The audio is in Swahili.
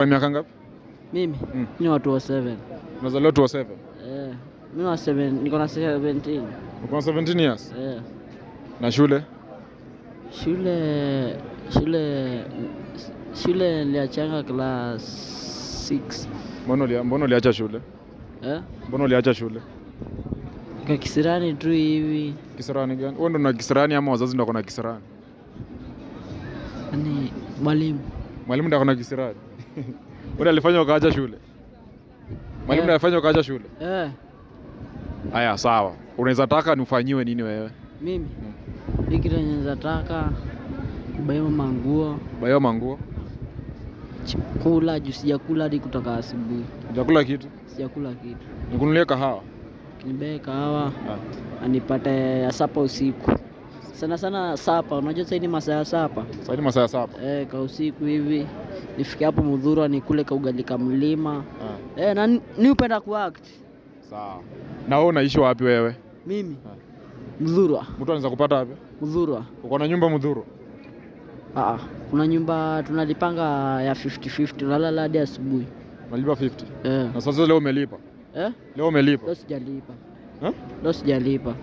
Kwa miaka ngapi? Mimi ni watu wa 7. Unazaliwa tu wa 7? Mimi wa 7, niko na 17. Uko na 17 years? Na shule niliachanga class 6. Mbona uliacha shule? Mbona uliacha shule? Kwa kisirani tu hivi. Kisirani gani? Wewe ndo na kisirani ama wazazi ndo wako na kisirani? Ni mwalimu. Mwalimu ndo ako na kisirani. Wewe alifanya ukaacha shule? Mwalimu ndo alifanya ukaacha shule? Haya, sawa. Unaweza taka nifanyiwe nini wewe? Mimi? Hiki kitu naweza taka kubaia manguo. Baia manguo? Chakula, juu sijakula hadi kutoka asubuhi. Hujakula kitu? Sijakula kitu. Nikununulie kahawa? Nibe kahawa. Anipate ya sapa usiku. Sana sapa, unajua sasa ni masaa ya sapa. Sasa ni masaa ya sapa? Kwa usiku hivi. Nifike hapo Mudhurwa nikule kaugali ka mlima. Na ni upenda kuact. Sawa. Na wewe unaishi wapi wewe? Mimi. Mudhurwa. Mtu anaweza kupata wapi? Mudhurwa. Uko na nyumba Mudhurwa? Kuna nyumba tunalipanga ya 50-50, tunalala hadi asubuhi. Unalipa 50? Na sasa leo umelipa? Leo umelipa? Leo sijalipa. Leo sijalipa.